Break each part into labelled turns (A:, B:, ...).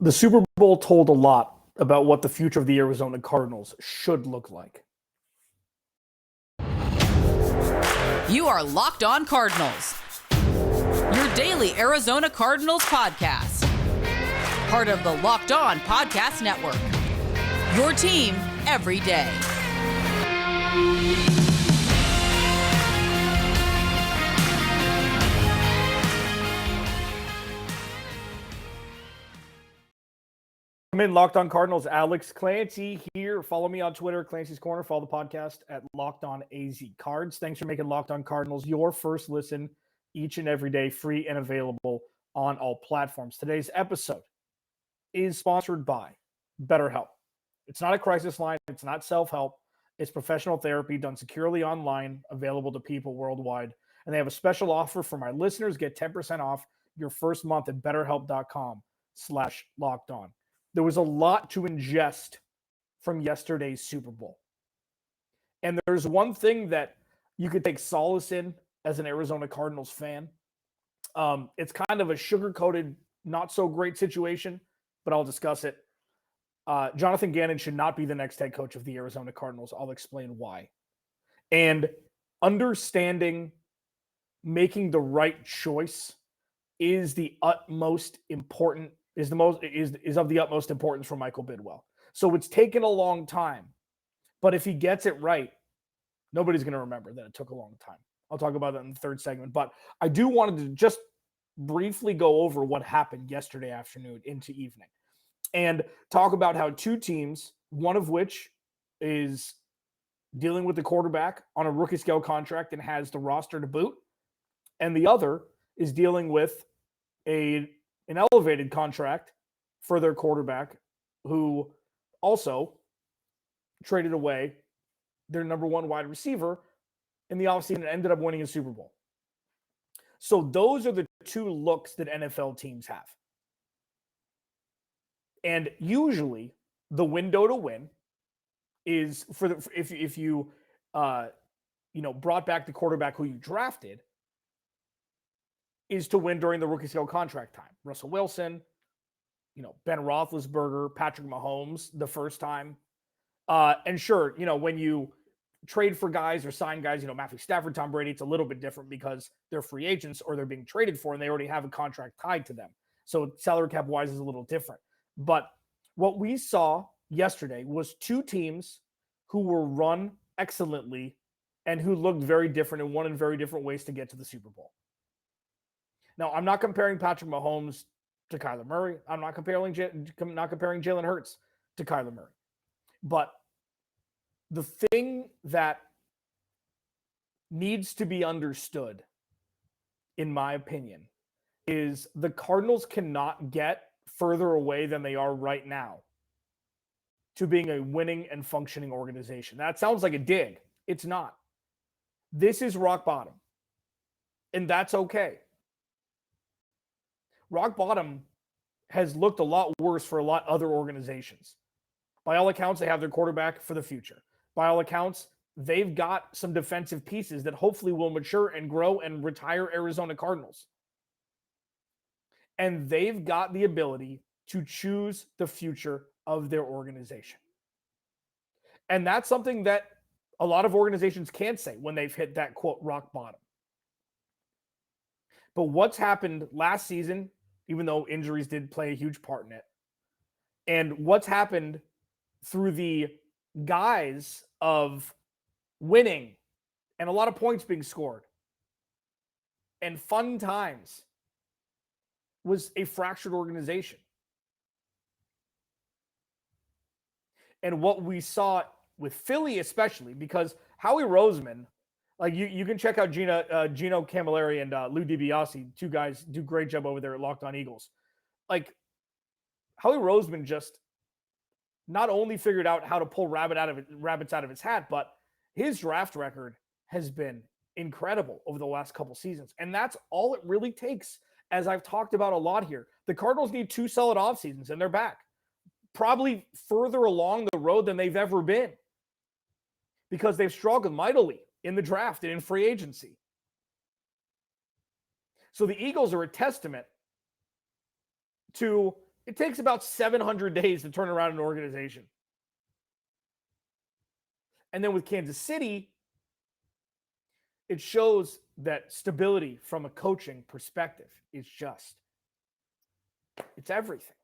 A: The Super Bowl told a lot about what the future of the Arizona Cardinals should look like.
B: You are Locked On Cardinals, your daily Arizona Cardinals podcast. Part of the Locked On Podcast Network, your team every day.
A: I'm in Locked On Cardinals. Alex Clancy here. Follow me on Twitter, Clancy's Corner. Follow the podcast at Locked On AZ Cards. Thanks for making Locked On Cardinals your first listen each and every day, free and available on all platforms. Today's episode is sponsored by BetterHelp. It's not a crisis line. It's not self-help. It's professional therapy done securely online, available to people worldwide. And they have a special offer for my listeners. Get 10% off your first month at betterhelp.com/lockedon. There was a lot to ingest from yesterday's Super Bowl. And there's one thing that you could take solace in as an Arizona Cardinals fan. It's kind of a sugar-coated, not-so-great situation, but I'll discuss it. Jonathan Gannon should not be the next head coach of the Arizona Cardinals. I'll explain why. And understanding making the right choice is the utmost important is of the utmost importance for Michael Bidwill. So it's taken a long time, but if he gets it right, nobody's going to remember that it took a long time. I'll talk about that in the third segment, but I do wanted to just briefly go over what happened yesterday afternoon into evening and talk about how two teams, one of which is dealing with the quarterback on a rookie scale contract and has the roster to boot, and the other is dealing with an elevated contract for their quarterback who also traded away their number one wide receiver in the offseason and ended up winning a Super Bowl. So those are the two looks that NFL teams have. And usually the window to win is if you brought back the quarterback who you drafted, is to win during the rookie scale contract time. Russell Wilson, Ben Roethlisberger, Patrick Mahomes the first time. And sure, when you trade for guys or sign guys, Matthew Stafford, Tom Brady, it's a little bit different because they're free agents or they're being traded for and they already have a contract tied to them. So salary cap wise is a little different. But what we saw yesterday was two teams who were run excellently and who looked very different and won in very different ways to get to the Super Bowl. Now, I'm not comparing Patrick Mahomes to Kyler Murray. I'm not comparing Jalen Hurts to Kyler Murray. But the thing that needs to be understood, in my opinion, is the Cardinals cannot get further away than they are right now to being a winning and functioning organization. That sounds like a dig. It's not. This is rock bottom. And that's okay. Rock bottom has looked a lot worse for a lot of other organizations. By all accounts, they have their quarterback for the future. By all accounts, they've got some defensive pieces that hopefully will mature and grow and retire Arizona Cardinals. And they've got the ability to choose the future of their organization. And that's something that a lot of organizations can't say when they've hit that, quote, rock bottom. But what's happened last season, even though injuries did play a huge part in it, and what's happened through the guise of winning and a lot of points being scored and fun times was a fractured organization. And what we saw with Philly especially, because Howie Roseman, like you can check out Gino Camilleri and Lou DiBiase, two guys do a great job over there at Locked On Eagles. Like Howie Roseman just not only figured out how to pull rabbits out of his hat, but his draft record has been incredible over the last couple seasons. And that's all it really takes, as I've talked about a lot here. The Cardinals need two solid off seasons and they're back. Probably further along the road than they've ever been because they've struggled mightily in the draft and in free agency. So the Eagles are a testament to It takes about 700 days to turn around an organization. And then with Kansas City, it shows that stability from a coaching perspective is it's everything.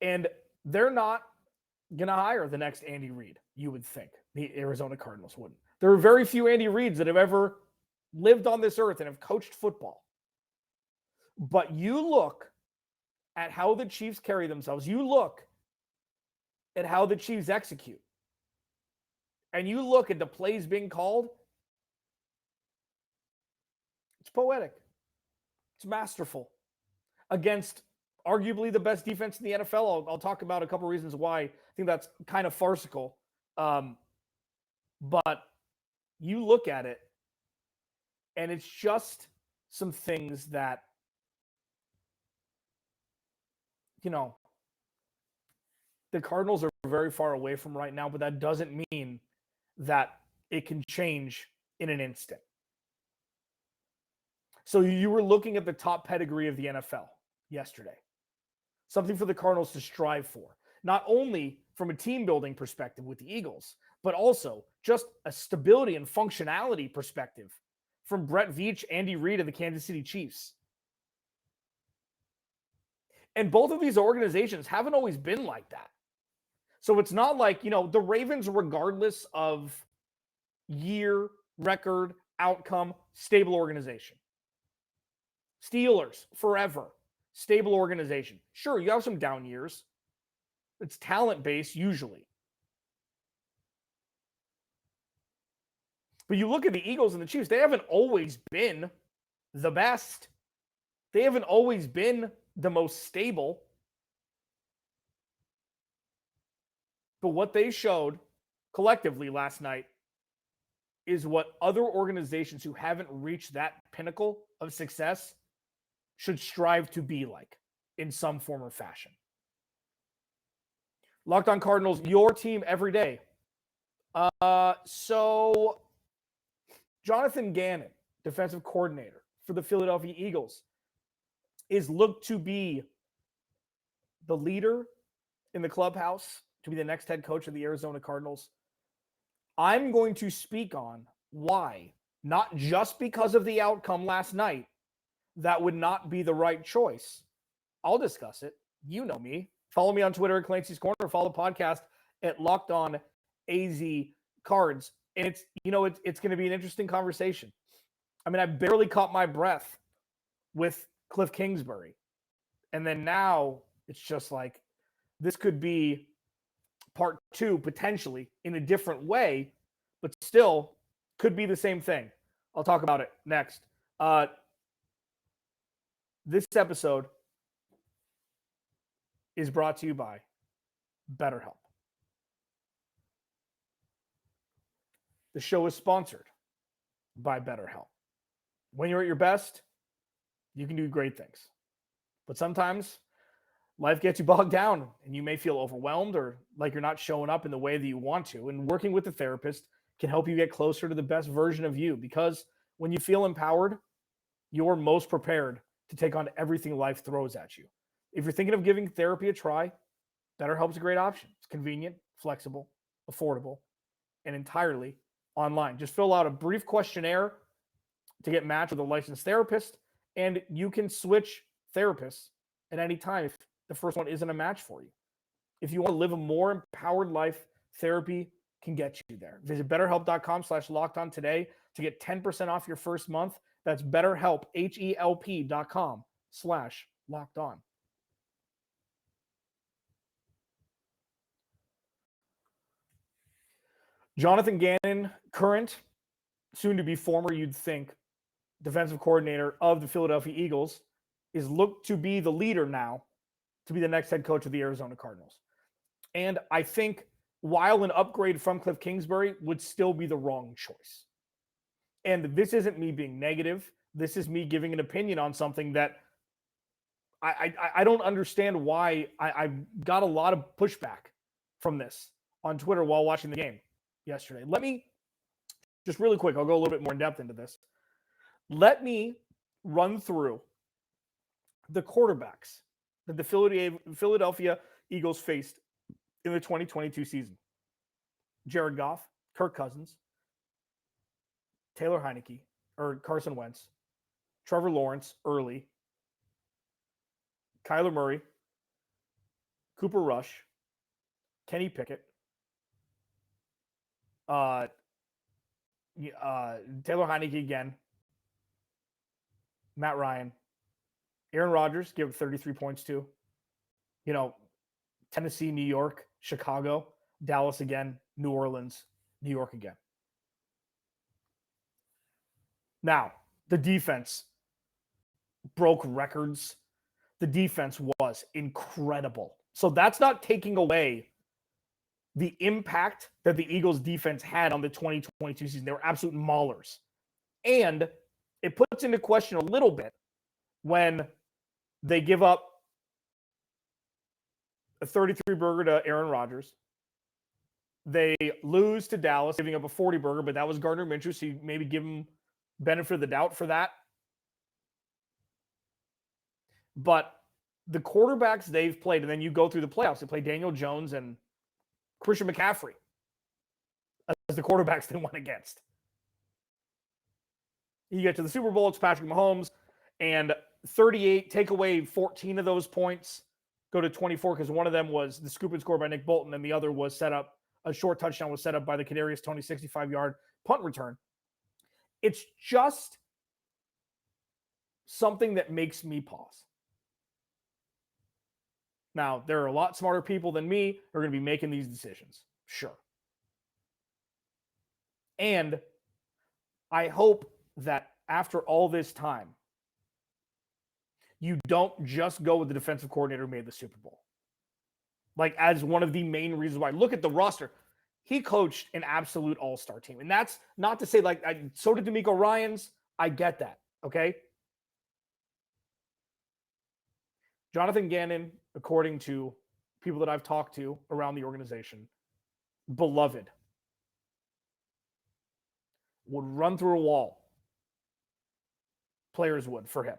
A: And they're not going to hire the next Andy Reid, you would think. The Arizona Cardinals wouldn't. There are very few Andy Reids that have ever lived on this earth and have coached football. But you look at how the Chiefs carry themselves. You look at how the Chiefs execute. And you look at the plays being called. It's poetic. It's masterful. Against arguably the best defense in the NFL. I'll talk about a couple reasons why I think that's kind of farcical. But you look at it, and it's just some things that, the Cardinals are very far away from right now, but that doesn't mean that it can change in an instant. So you were looking at the top pedigree of the NFL yesterday. Something for the Cardinals to strive for. Not only from a team building perspective with the Eagles, but also just a stability and functionality perspective from Brett Veach, Andy Reid, and the Kansas City Chiefs. And both of these organizations haven't always been like that. So it's not like, the Ravens, regardless of year, record, outcome, stable organization. Steelers, forever, stable organization. Sure, you have some down years. It's talent-based usually. But you look at the Eagles and the Chiefs, they haven't always been the best. They haven't always been the most stable. But what they showed collectively last night is what other organizations who haven't reached that pinnacle of success should strive to be like in some form or fashion. Locked On Cardinals, your team every day. So Jonathan Gannon, defensive coordinator for the Philadelphia Eagles, is looked to be the leader in the clubhouse to be the next head coach of the Arizona Cardinals. I'm going to speak on why, not just because of the outcome last night, that would not be the right choice. I'll discuss it. You know me. Follow me on Twitter at Clancy's Corner. Follow the podcast at Locked On AZ Cards. And it's going to be an interesting conversation. I mean, I barely caught my breath with Cliff Kingsbury. And then now it's just like, this could be part two, potentially, in a different way, but still could be the same thing. I'll talk about it next. This episode is brought to you by BetterHelp. The show is sponsored by BetterHelp. When you're at your best, you can do great things. But sometimes life gets you bogged down and you may feel overwhelmed or like you're not showing up in the way that you want to. And working with a therapist can help you get closer to the best version of you, because when you feel empowered, you're most prepared to take on everything life throws at you. If you're thinking of giving therapy a try, BetterHelp is a great option. It's convenient, flexible, affordable, and entirely online. Just fill out a brief questionnaire to get matched with a licensed therapist, and you can switch therapists at any time if the first one isn't a match for you. If you want to live a more empowered life, therapy can get you there. Visit BetterHelp.com/lockedon today to get 10% off your first month. That's BetterHelp, HELP.com/lockedon. Jonathan Gannon, current, soon to be former, you'd think, defensive coordinator of the Philadelphia Eagles, is looked to be the leader now to be the next head coach of the Arizona Cardinals. And I think while an upgrade from Cliff Kingsbury would still be the wrong choice. And this isn't me being negative. This is me giving an opinion on something that I don't understand why I got a lot of pushback from this on Twitter while watching the game yesterday. Let me just really quick, I'll go a little bit more in depth into this. Let me run through the quarterbacks that the Philadelphia Eagles faced in the 2022 season. Jared Goff, Kirk Cousins, Taylor Heineke, or Carson Wentz, Trevor Lawrence early, Kyler Murray, Cooper Rush, Kenny Pickett, Taylor Heineke again, Matt Ryan, Aaron Rodgers, give 33 points to. Tennessee, New York, Chicago, Dallas again, New Orleans, New York again. Now, the defense broke records. The defense was incredible. So that's not taking away the impact that the Eagles defense had on the 2022 season. They were absolute maulers. And it puts into question a little bit when they give up a 33 burger to Aaron Rodgers. They lose to Dallas, giving up a 40 burger, but that was Gardner Minshew, so you maybe give him benefit of the doubt for that. But the quarterbacks they've played, and then you go through the playoffs, they play Daniel Jones and Christian McCaffrey as the quarterbacks they went against. You get to the Super Bowl, it's Patrick Mahomes, and 38, take away 14 of those points, go to 24 because one of them was the scoop and score by Nick Bolton, and the other was set up, a short touchdown was set up by the Kadarius Toney 65-yard punt return. It's just something that makes me pause. Now, there are a lot smarter people than me who are going to be making these decisions. Sure. And I hope that after all this time, you don't just go with the defensive coordinator who made the Super Bowl. Like, as one of the main reasons why. Look at the roster. He coached an absolute all-star team. And that's not to say, so did DeMeco Ryans. I get that, okay? Jonathan Gannon, according to people that I've talked to around the organization, beloved, would run through a wall. Players would for him.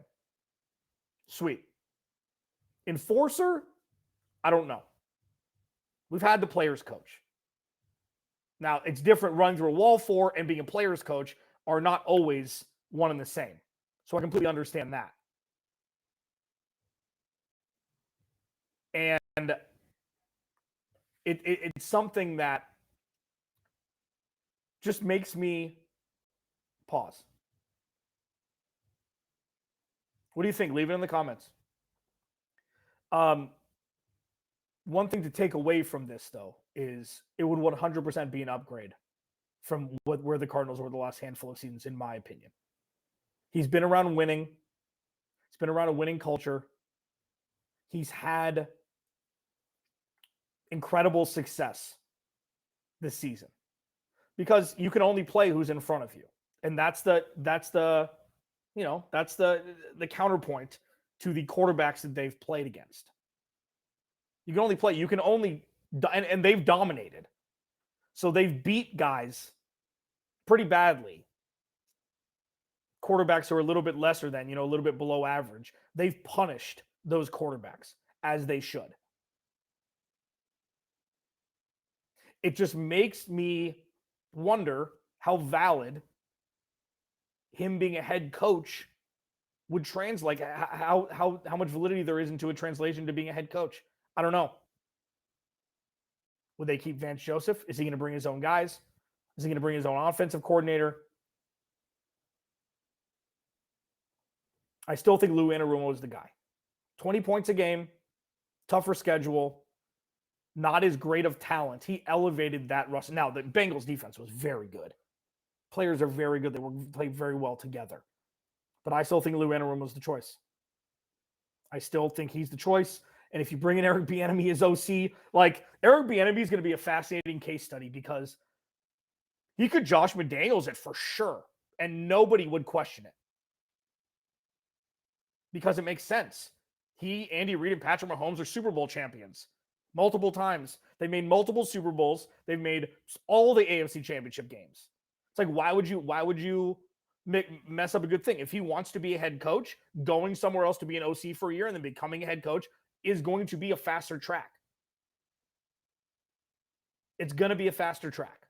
A: Sweet. Enforcer? I don't know. We've had the players coach. Now, it's different. Running through a wall for and being a players coach are not always one and the same. So I completely understand that. And it's something that just makes me pause. What do you think? Leave it in the comments. One thing to take away from this, though, is it would 100% be an upgrade from where the Cardinals were the last handful of seasons, in my opinion. He's been around winning. He's been around a winning culture. He's had incredible success this season because you can only play who's in front of you. And that's the counterpoint to the quarterbacks that they've played against. You can only play, and they've dominated. So they've beat guys pretty badly. Quarterbacks who are a little bit lesser than, a little bit below average. They've punished those quarterbacks as they should. It just makes me wonder how valid him being a head coach would translate, how much validity there is into a translation to being a head coach. I don't know. Would they keep Vance Joseph? Is he going to bring his own guys? Is he going to bring his own offensive coordinator? I still think Lou Anarumo is the guy. 20 points a game, tougher schedule, not as great of talent. He elevated that roster. Now, the Bengals defense was very good. Players are very good. They played very well together. But I still think Lou Anarumo is the choice. I still think he's the choice. And if you bring in Eric Bieniemy as OC, Eric Bieniemy is going to be a fascinating case study because he could Josh McDaniels it for sure, and nobody would question it because it makes sense. He, Andy Reid, and Patrick Mahomes are Super Bowl champions multiple times. They made multiple Super Bowls. They've made all the AFC Championship games. It's like, why would you mess up a good thing? If he wants to be a head coach, going somewhere else to be an OC for a year and then becoming a head coach is going to be a faster track. It's going to be a faster track.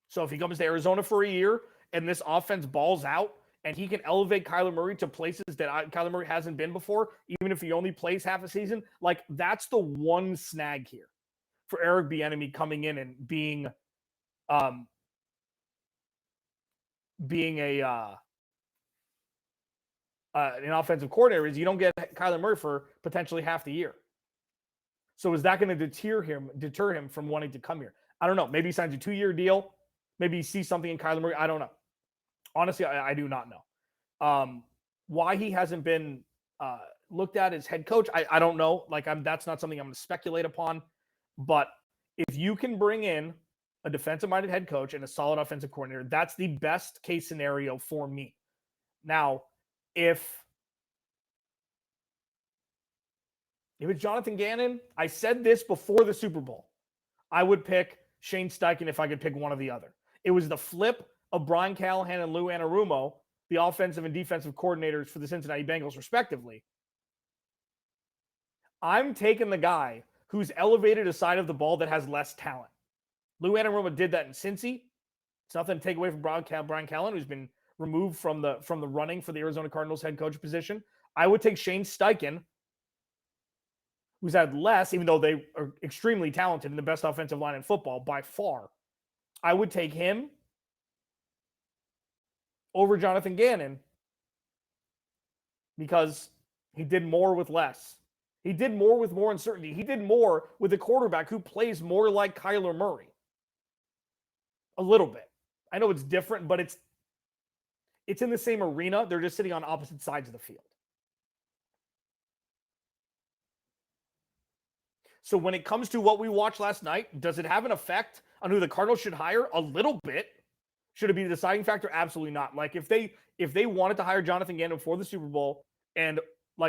A: So if he comes to Arizona for a year and this offense balls out and he can elevate Kyler Murray to places that Kyler Murray hasn't been before, even if he only plays half a season, like that's the one snag here for Eric Bieniemy coming in and being an offensive coordinator is you don't get Kyler Murray for potentially half the year. So is that going to deter him from wanting to come here? I don't know. Maybe he signs a 2-year deal. Maybe he sees something in Kyler Murray. I don't know. Honestly, I do not know. Why he hasn't been looked at as head coach, I don't know. Like that's not something I'm going to speculate upon. But if you can bring in a defensive-minded head coach and a solid offensive coordinator, that's the best case scenario for me. Now, if it's Jonathan Gannon, I said this before the Super Bowl, I would pick Shane Steichen if I could pick one or the other. It was the flip of Brian Callahan and Lou Anarumo, the offensive and defensive coordinators for the Cincinnati Bengals, respectively. I'm taking the guy who's elevated a side of the ball that has less talent. Lou Anarumo did that in Cincy. It's nothing to take away from Brian Callahan, who's been removed from the running for the Arizona Cardinals head coach position. I would take Shane Steichen, who's had less, even though they are extremely talented and the best offensive line in football by far. I would take him over Jonathan Gannon because he did more with less. He did more with more uncertainty. He did more with a quarterback who plays more like Kyler Murray. A little bit. I know it's different, but it's in the same arena. They're just sitting on opposite sides of the field. So when it comes to what we watched last night, does it have an effect on who the Cardinals should hire? A little bit. Should it be the deciding factor? Absolutely not. Like if they wanted to hire Jonathan Gannon for the Super Bowl and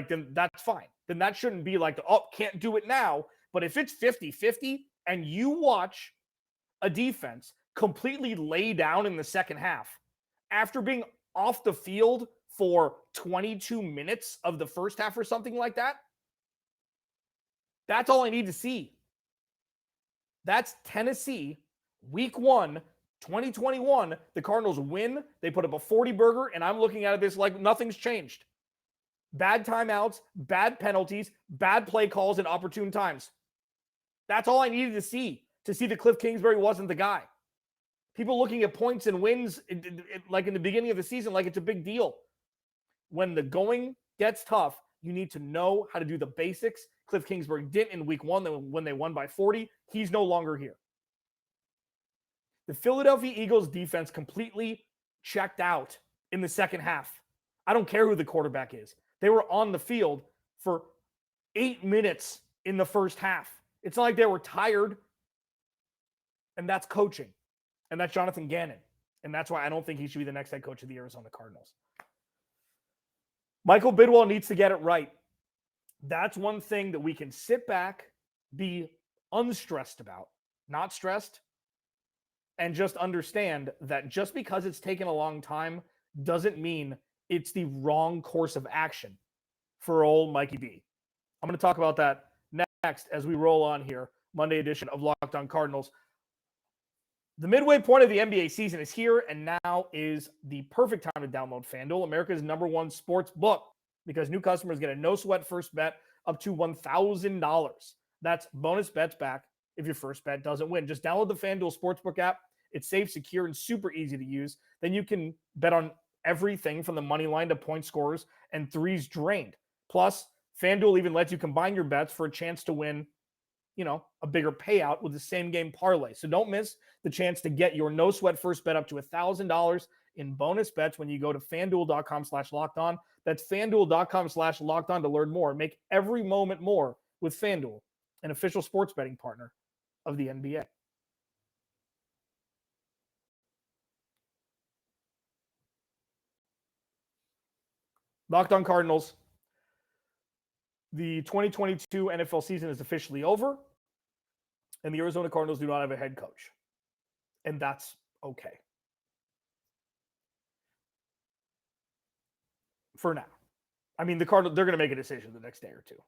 A: then that's fine. Then that shouldn't be like, can't do it now. But if it's 50-50 and you watch a defense completely lay down in the second half after being off the field for 22 minutes of the first half or something like that, that's all I need to see. That's Tennessee, week 1, 2021. The Cardinals win. They put up a 40-burger, and I'm looking at this like nothing's changed. Bad timeouts, bad penalties, bad play calls, and opportune times. That's all I needed to see that Cliff Kingsbury wasn't the guy. People looking at points and wins like in the beginning of the season like it's a big deal. When the going gets tough, you need to know how to do the basics. Cliff Kingsbury didn't in week 1 when they won by 40. He's no longer here. The Philadelphia Eagles defense completely checked out in the second half. I don't care who the quarterback is. They were on the field for 8 minutes in the first half. It's not like they were tired. And that's coaching. And that's Jonathan Gannon. And that's why I don't think he should be the next head coach of the Arizona Cardinals. Michael Bidwill needs to get it right. That's one thing that we can sit back, be unstressed about, not stressed, and just understand that just because it's taken a long time doesn't mean it's the wrong course of action for old Mikey B. I'm going to talk about that next as we roll on here, Monday edition of Locked On Cardinals. The midway point of the NBA season is here, and now is the perfect time to download FanDuel, America's #1 sports book, because new customers get a no-sweat first bet up to $1,000. That's bonus bets back if your first bet doesn't win. Just download the FanDuel Sportsbook app. It's safe, secure, and super easy to use. Then you can bet on everything from the money line to point scorers and threes drained. Plus, FanDuel even lets you combine your bets for a chance to win, a bigger payout with the same game parlay. So don't miss the chance to get your no sweat first bet up to $1,000 in bonus bets when you go to FanDuel.com/lockedon. That's FanDuel.com/lockedon to learn more. Make every moment more with FanDuel, an official sports betting partner of the NBA. Locked On Cardinals. The 2022 NFL season is officially over, and the Arizona Cardinals do not have a head coach. And that's okay. For now. I mean, the Cardinals, they're going to make a decision the next day or two.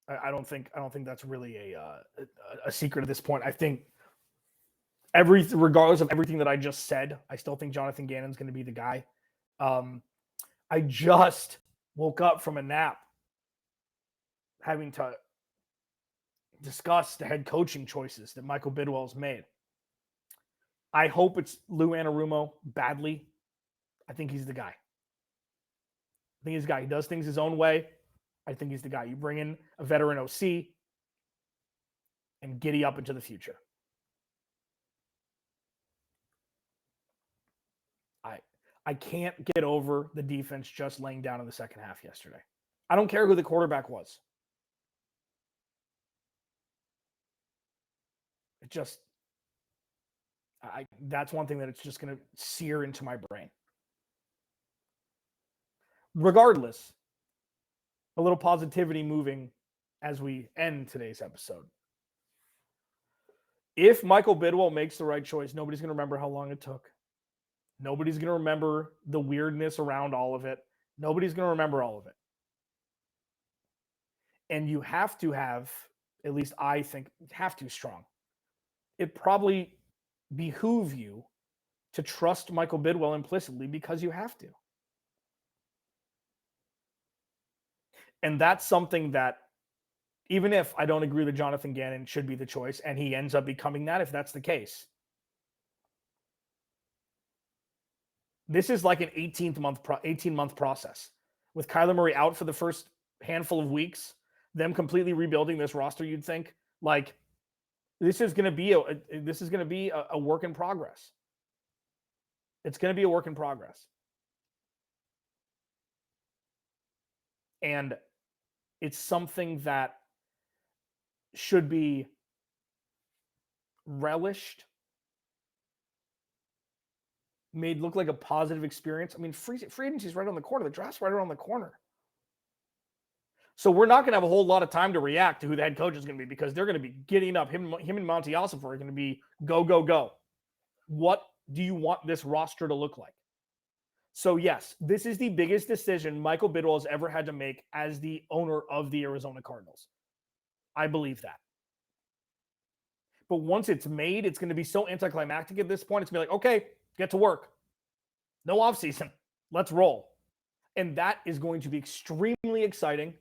A: I don't think that's really a secret at this point. I think regardless of everything that I just said, I still think Jonathan Gannon's going to be the guy. I just woke up from a nap having to discuss the head coaching choices that Michael Bidwill has made. I hope it's Lou Anarumo badly. I think he's the guy. I think he's the guy. He does things his own way. I think he's the guy. You bring in a veteran OC and giddy up into the future. I can't get over the defense just laying down in the second half yesterday. I don't care who the quarterback was. It just, that's one thing that it's just going to sear into my brain. Regardless, a little positivity moving as we end today's episode. If Michael Bidwill makes the right choice, nobody's going to remember how long it took. Nobody's going to remember the weirdness around all of it. Nobody's going to remember all of it. And you have to have, at least I think, have to strong. It probably behoove you to trust Michael Bidwill implicitly because you have to. And that's something that, even if I don't agree that Jonathan Gannon should be the choice and he ends up becoming that, if that's the case, this is like an 18-month process. With Kyler Murray out for the first handful of weeks, them completely rebuilding this roster, you'd think, like, this is going to be a work in progress. It's going to be a work in progress. And it's something that should be relished, made look like a positive experience. I mean, free agency is right on the corner. The draft's right around the corner. So we're not going to have a whole lot of time to react to who the head coach is going to be because they're going to be getting up. Him and Monty Ossenfort are going to be go, go, go. What do you want this roster to look like? So yes, this is the biggest decision Michael Bidwill has ever had to make as the owner of the Arizona Cardinals. I believe that. But once it's made, it's going to be so anticlimactic at this point. It's going to be like, okay, get to work. No offseason. Let's roll. And that is going to be extremely exciting.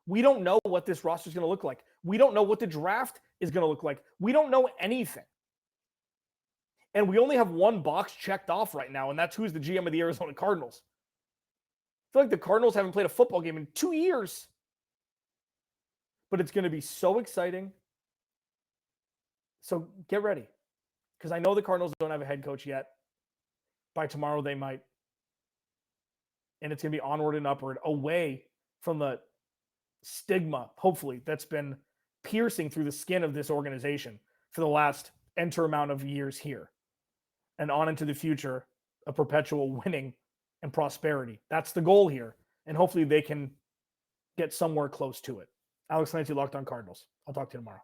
A: We don't know what this roster is going to look like. We don't know what the draft is going to look like. We don't know anything. And we only have one box checked off right now, and that's who's the GM of the Arizona Cardinals. I feel like the Cardinals haven't played a football game in 2 years. But it's going to be so exciting. So get ready. Because I know the Cardinals don't have a head coach yet. By tomorrow, they might. And it's going to be onward and upward, away from the stigma, hopefully, that's been piercing through the skin of this organization for the last enter amount of years here. And on into the future, a perpetual winning and prosperity. That's the goal here. And hopefully they can get somewhere close to it. Alex Clancy, Locked On Cardinals. I'll talk to you tomorrow.